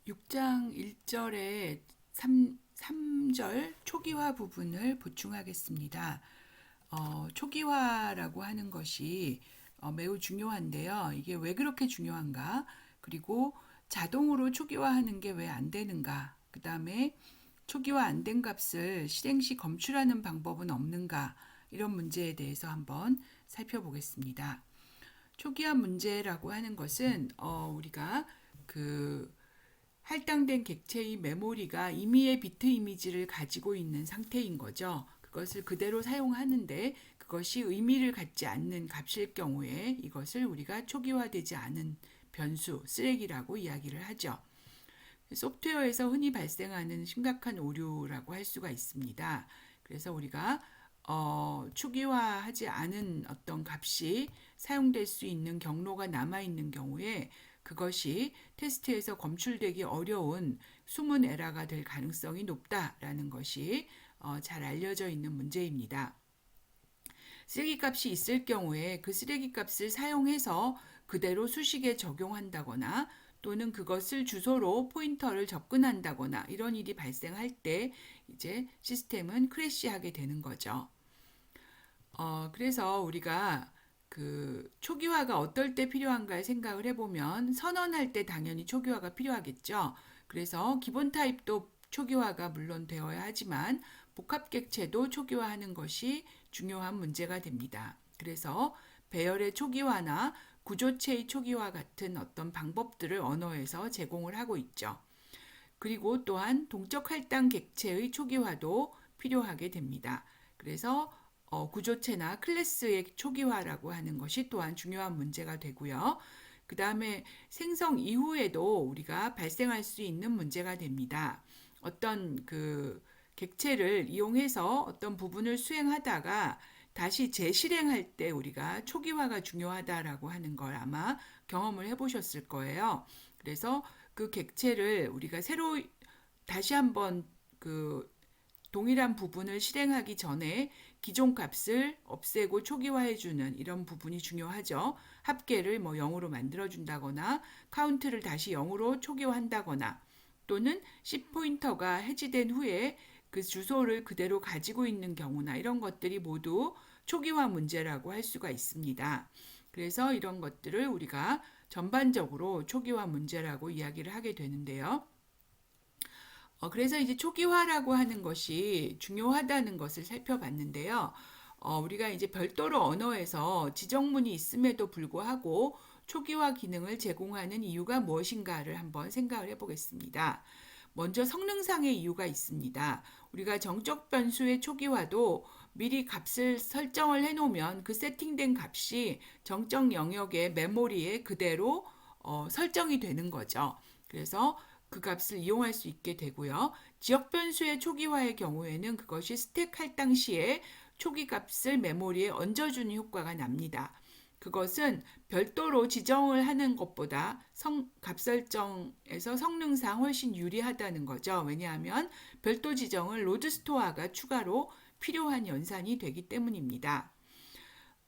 6장 1절에 3절 초기화 부분을 보충하겠습니다. 초기화라고 하는 것이 매우 중요한데요. 이게 왜 그렇게 중요한가? 그리고 자동으로 초기화하는 게 왜 안 되는가? 그 다음에 초기화 안 된 값을 실행 시 검출하는 방법은 없는가? 이런 문제에 대해서 한번 살펴보겠습니다. 초기화 문제라고 하는 것은 우리가 그 할당된 객체의 메모리가 임의의 비트 이미지를 가지고 있는 상태인 거죠. 그것을 그대로 사용하는데 그것이 의미를 갖지 않는 값일 경우에 이것을 우리가 초기화되지 않은 변수, 쓰레기라고 이야기를 하죠. 소프트웨어에서 흔히 발생하는 심각한 오류라고 할 수가 있습니다. 그래서 우리가 초기화하지 않은 어떤 값이 사용될 수 있는 경로가 남아있는 경우에 그것이 테스트에서 검출되기 어려운 숨은 에러가 될 가능성이 높다라는 것이 잘 알려져 있는 문제입니다. 쓰레기 값이 있을 경우에 그 쓰레기 값을 사용해서 그대로 수식에 적용한다거나 또는 그것을 주소로 포인터를 접근한다거나 이런 일이 발생할 때 이제 시스템은 크래시하게 되는 거죠. 그래서 우리가 그 초기화가 어떨 때 필요한가 생각을 해보면 선언할 때 당연히 초기화가 필요하겠죠. 그래서 기본 타입도 초기화가 물론 되어야 하지만 복합객체도 초기화하는 것이 중요한 문제가 됩니다. 그래서 배열의 초기화나 구조체의 초기화 같은 어떤 방법들을 언어에서 제공을 하고 있죠. 그리고 또한 동적 할당 객체의 초기화도 필요하게 됩니다. 그래서 구조체나 클래스의 초기화라고 하는 것이 또한 중요한 문제가 되고요. 그 다음에 생성 이후에도 우리가 발생할 수 있는 문제가 됩니다. 어떤 그 객체를 이용해서 어떤 부분을 수행하다가 다시 재실행할 때 우리가 초기화가 중요하다라고 하는 걸 아마 경험을 해보셨을 거예요. 그래서 그 객체를 우리가 새로 다시 한번 그 동일한 부분을 실행하기 전에 기존 값을 없애고 초기화해주는 이런 부분이 중요하죠. 합계를 뭐 0으로 만들어준다거나 카운트를 다시 0으로 초기화한다거나 또는 C 포인터가 해지된 후에 그 주소를 그대로 가지고 있는 경우나 이런 것들이 모두 초기화 문제라고 할 수가 있습니다. 그래서 이런 것들을 우리가 전반적으로 초기화 문제라고 이야기를 하게 되는데요. 그래서 이제 초기화라고 하는 것이 중요하다는 것을 살펴봤는데요. 우리가 이제 별도로 언어에서 지정문이 있음에도 불구하고 초기화 기능을 제공하는 이유가 무엇인가를 한번 생각을 해보겠습니다. 먼저 성능상의 이유가 있습니다. 우리가 정적 변수의 초기화도 미리 값을 설정을 해놓으면 그 세팅된 값이 정적 영역의 메모리에 그대로 설정이 되는 거죠. 그래서 그 값을 이용할 수 있게 되고요. 지역 변수의 초기화의 경우에는 그것이 스택 할당 시에 초기 값을 메모리에 얹어주는 효과가 납니다. 그것은 별도로 지정을 하는 것보다 값 설정에서 성능상 훨씬 유리하다는 거죠. 왜냐하면 별도 지정을 로드 스토어가 추가로 필요한 연산이 되기 때문입니다.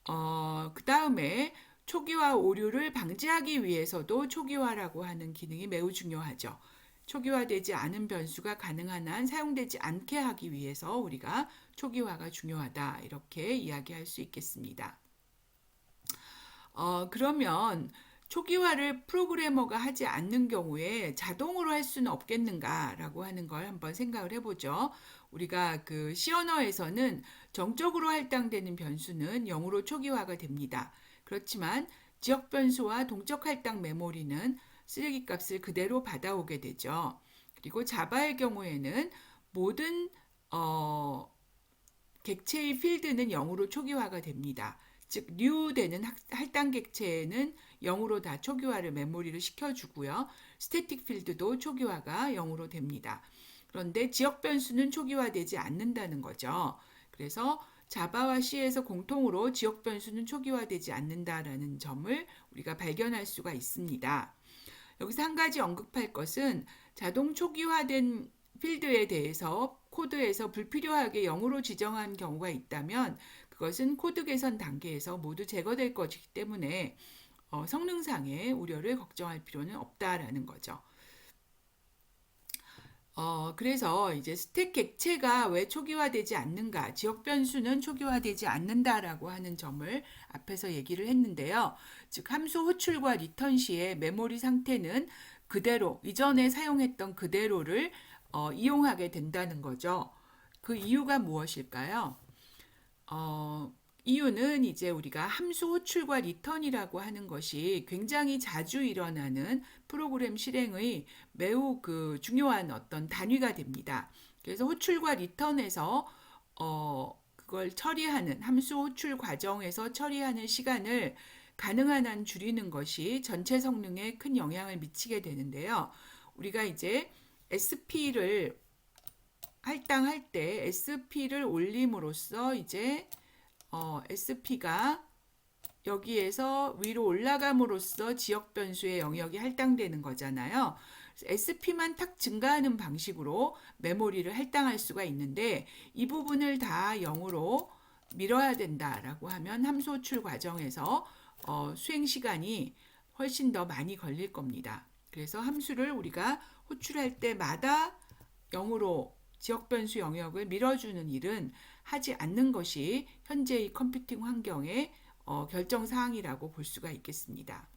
그 다음에 초기화 오류를 방지하기 위해서도 초기화라고 하는 기능이 매우 중요하죠. 초기화되지 않은 변수가 가능한 한 사용되지 않게 하기 위해서 우리가 초기화가 중요하다 이렇게 이야기할 수 있겠습니다. 그러면 초기화를 프로그래머가 하지 않는 경우에 자동으로 할 수는 없겠는가라고 하는 걸 한번 생각을 해보죠. 우리가 그 C 언어에서는 정적으로 할당되는 변수는 0으로 초기화가 됩니다. 그렇지만 지역 변수와 동적 할당 메모리는 쓰레기 값을 그대로 받아오게 되죠. 그리고 자바의 경우에는 모든 객체의 필드는 0으로 초기화가 됩니다. 즉 뉴되는 할당 객체는 0으로 다 초기화를 메모리를 시켜주고요. 스태틱 필드도 초기화가 0으로 됩니다. 그런데 지역 변수는 초기화되지 않는다는 거죠. 그래서 자바와 C에서 공통으로 지역 변수는 초기화되지 않는다라는 점을 우리가 발견할 수가 있습니다. 여기서 한 가지 언급할 것은 자동 초기화된 필드에 대해서 코드에서 불필요하게 0으로 지정한 경우가 있다면 그것은 코드 개선 단계에서 모두 제거될 것이기 때문에 성능상의 우려를 걱정할 필요는 없다라는 거죠. 그래서 이제 스택 객체가 왜 초기화되지 않는가, 지역 변수는 초기화되지 않는다라고 하는 점을 앞에서 얘기를 했는데요. 즉, 함수 호출과 리턴 시에 메모리 상태는 그대로, 이전에 사용했던 그대로를 이용하게 된다는 거죠. 그 이유가 무엇일까요? 이유는 이제 우리가 함수 호출과 리턴이라고 하는 것이 굉장히 자주 일어나는 프로그램 실행의 매우 그 중요한 어떤 단위가 됩니다. 그래서 호출과 리턴에서 그걸 처리하는 함수 호출 과정에서 처리하는 시간을 가능한 한 줄이는 것이 전체 성능에 큰 영향을 미치게 되는데요. 우리가 이제 SP를 할당할 때 SP를 올림으로써 이제 SP가 여기에서 위로 올라감으로써 지역 변수의 영역이 할당되는 거잖아요. SP만 탁 증가하는 방식으로 메모리를 할당할 수가 있는데 이 부분을 다 0으로 밀어야 된다라고 하면 함수 호출 과정에서 수행 시간이 훨씬 더 많이 걸릴 겁니다. 그래서 함수를 우리가 호출할 때마다 0으로 지역 변수 영역을 밀어주는 일은 하지 않는 것이 현재의 컴퓨팅 환경의 결정 사항이라고 볼 수가 있겠습니다.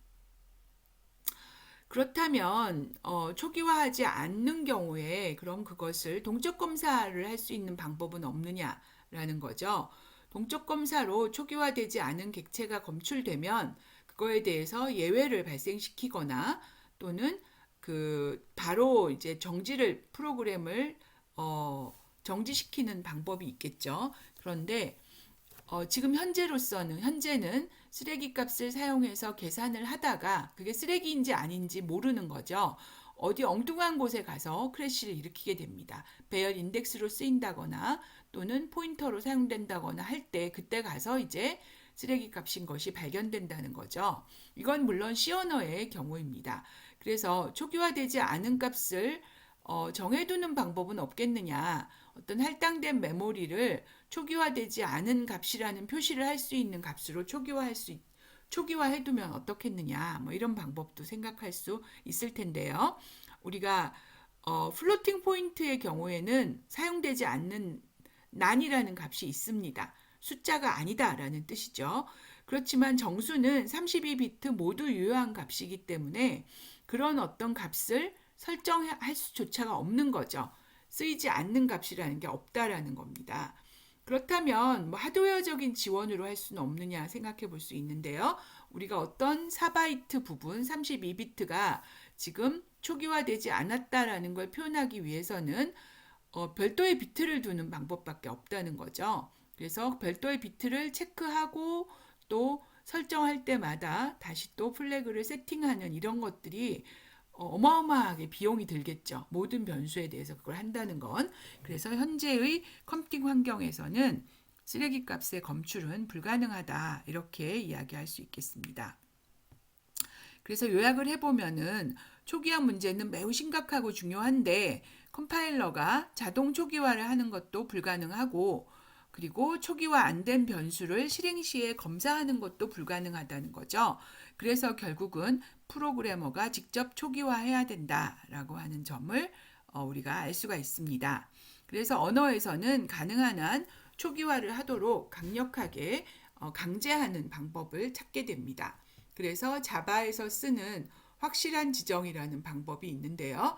그렇다면 초기화하지 않는 경우에 그럼 그것을 동적 검사를 할 수 있는 방법은 없느냐라는 거죠. 동적 검사로 초기화되지 않은 객체가 검출되면 그거에 대해서 예외를 발생시키거나 또는 그 바로 이제 정지를 프로그램을 정지시키는 방법이 있겠죠. 그런데 지금 현재는 쓰레기 값을 사용해서 계산을 하다가 그게 쓰레기인지 아닌지 모르는 거죠. 어디 엉뚱한 곳에 가서 크래시를 일으키게 됩니다. 배열 인덱스로 쓰인다거나 또는 포인터로 사용된다거나 할 때 그때 가서 이제 쓰레기 값인 것이 발견된다는 거죠. 이건 물론 C 언어의 경우입니다. 그래서 초기화되지 않은 값을 정해두는 방법은 없겠느냐. 어떤 할당된 메모리를 초기화되지 않은 값이라는 표시를 할 수 있는 값으로 초기화해두면 어떻겠느냐. 뭐 이런 방법도 생각할 수 있을 텐데요. 우리가 플로팅 포인트의 경우에는 사용되지 않는 난이라는 값이 있습니다. 숫자가 아니다라는 뜻이죠. 그렇지만 정수는 32비트 모두 유효한 값이기 때문에 그런 어떤 값을 설정할 수조차가 없는 거죠. 쓰이지 않는 값이라는 게 없다라는 겁니다. 그렇다면 뭐 하드웨어적인 지원으로 할 수는 없느냐 생각해 볼 수 있는데요. 우리가 어떤 4바이트 부분 32비트가 지금 초기화되지 않았다라는 걸 표현하기 위해서는 별도의 비트를 두는 방법밖에 없다는 거죠. 그래서 별도의 비트를 체크하고 또 설정할 때마다 다시 또 플래그를 세팅하는 이런 것들이 어마어마하게 비용이 들겠죠. 모든 변수에 대해서 그걸 한다는 건. 그래서 현재의 컴퓨팅 환경에서는 쓰레기 값의 검출은 불가능하다. 이렇게 이야기할 수 있겠습니다. 그래서 요약을 해보면은 초기화 문제는 매우 심각하고 중요한데 컴파일러가 자동 초기화를 하는 것도 불가능하고 그리고 초기화 안 된 변수를 실행 시에 검사하는 것도 불가능하다는 거죠. 그래서 결국은 프로그래머가 직접 초기화해야 된다라고 하는 점을 우리가 알 수가 있습니다. 그래서 언어에서는 가능한 한 초기화를 하도록 강력하게 강제하는 방법을 찾게 됩니다. 그래서 자바에서 쓰는 확실한 지정이라는 방법이 있는데요.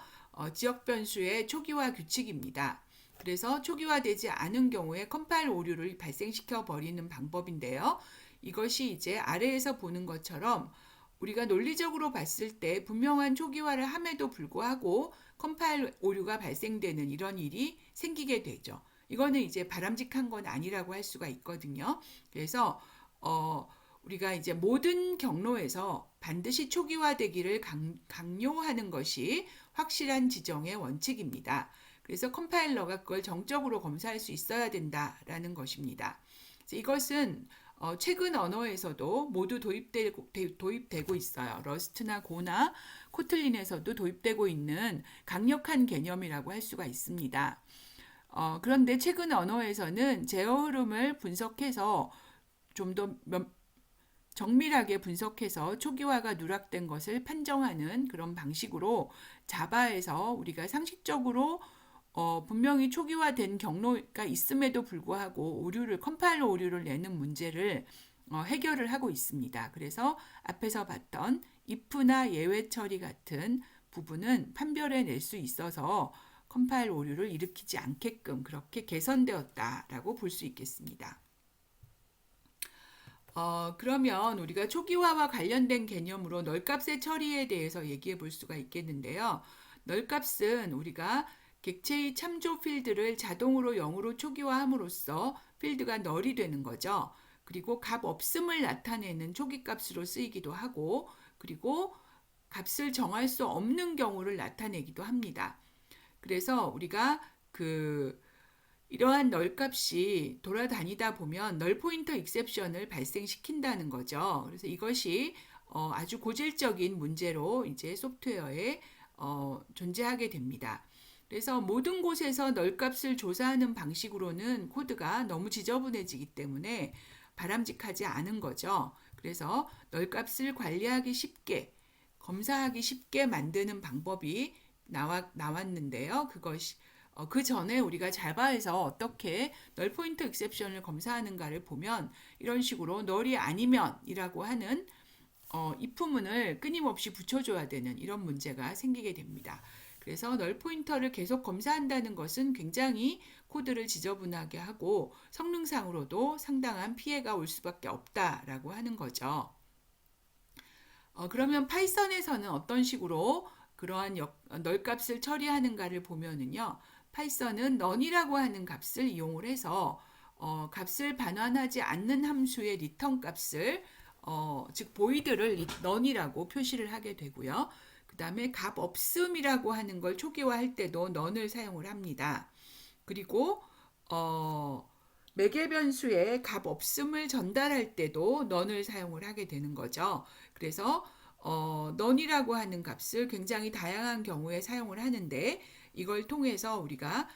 지역 변수의 초기화 규칙입니다. 그래서 초기화되지 않은 경우에 컴파일 오류를 발생시켜 버리는 방법인데요. 이것이 이제 아래에서 보는 것처럼 우리가 논리적으로 봤을 때 분명한 초기화를 함에도 불구하고 컴파일 오류가 발생되는 이런 일이 생기게 되죠. 이거는 이제 바람직한 건 아니라고 할 수가 있거든요. 그래서 우리가 이제 모든 경로에서 반드시 초기화되기를 강요하는 것이 확실한 지정의 원칙입니다. 그래서 컴파일러가 그걸 정적으로 검사할 수 있어야 된다라는 것입니다. 이것은 최근 언어에서도 모두 도입되고 있어요. 러스트나 고나 코틀린에서도 도입되고 있는 강력한 개념이라고 할 수가 있습니다. 그런데 최근 언어에서는 제어 흐름을 분석해서 좀 더 정밀하게 분석해서 초기화가 누락된 것을 판정하는 그런 방식으로 자바에서 우리가 상식적으로 분명히 초기화된 경로가 있음에도 불구하고 컴파일러 오류를 내는 문제를 해결을 하고 있습니다. 그래서 앞에서 봤던 if나 예외 처리 같은 부분은 판별해 낼 수 있어서 컴파일 오류를 일으키지 않게끔 그렇게 개선되었다라고 볼 수 있겠습니다. 그러면 우리가 초기화와 관련된 개념으로 널값의 처리에 대해서 얘기해 볼 수가 있겠는데요. 널값은 우리가 객체의 참조 필드를 자동으로 0으로 초기화함으로써 필드가 널이 되는 거죠. 그리고 값 없음을 나타내는 초기값으로 쓰이기도 하고, 그리고 값을 정할 수 없는 경우를 나타내기도 합니다. 그래서 우리가 이러한 널값이 돌아다니다 보면 널 포인터 익셉션을 발생시킨다는 거죠. 그래서 이것이 아주 고질적인 문제로 이제 소프트웨어에 존재하게 됩니다. 그래서 모든 곳에서 널값을 조사하는 방식으로는 코드가 너무 지저분해지기 때문에 바람직하지 않은 거죠. 그래서 널값을 관리하기 쉽게, 검사하기 쉽게 만드는 방법이 나왔는데요. 그 전에 우리가 자바에서 어떻게 널 포인터 익셉션을 검사하는가를 보면 이런 식으로 널이 아니면이라고 하는 if문을 끊임없이 붙여줘야 되는 이런 문제가 생기게 됩니다. 그래서 널 포인터를 계속 검사한다는 것은 굉장히 코드를 지저분하게 하고 성능상으로도 상당한 피해가 올 수밖에 없다라고 하는 거죠. 그러면 파이썬에서는 어떤 식으로 그러한 널값을 처리하는가를 보면은요. 파이썬은 none이라고 하는 값을 이용을 해서 값을 반환하지 않는 함수의 리턴 값을 즉 void를 none이라고 표시를 하게 되고요. 그 다음에 값 없음이라고 하는 걸 초기화할 때도 none을 사용을 합니다. 그리고 매개 변수에 값 없음을 전달할 때도 none을 사용을 하게 되는 거죠. 그래서 none이라고 하는 값을 굉장히 다양한 경우에 사용을 하는데 이걸 통해서 우리가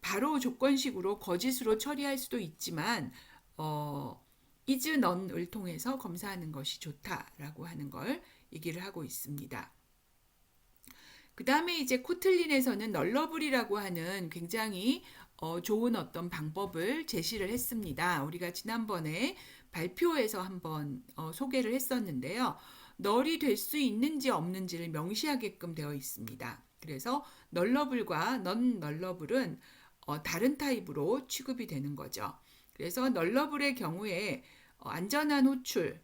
바로 조건식으로 거짓으로 처리할 수도 있지만 is none을 통해서 검사하는 것이 좋다라고 하는 걸 얘기를 하고 있습니다. 그 다음에 이제 코틀린에서는 널러블이라고 하는 굉장히 좋은 어떤 방법을 제시를 했습니다. 우리가 지난번에 발표에서 한번 소개를 했었는데요. 널이 될 수 있는지 없는지를 명시하게끔 되어 있습니다. 그래서 널러블과 넌 널러블은 다른 타입으로 취급이 되는 거죠. 그래서 널러블의 경우에 안전한 호출,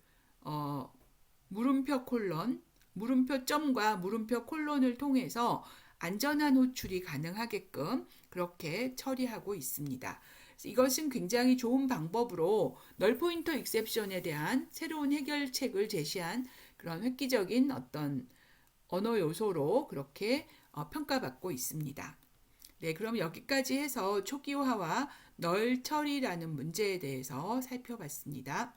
물음표 콜론, 물음표 점과 물음표 콜론을 통해서 안전한 호출이 가능하게끔 그렇게 처리하고 있습니다. 이것은 굉장히 좋은 방법으로 널 포인터 익셉션에 대한 새로운 해결책을 제시한 그런 획기적인 어떤 언어 요소로 그렇게 평가받고 있습니다. 네, 그럼 여기까지 해서 초기화와 널 처리라는 문제에 대해서 살펴봤습니다.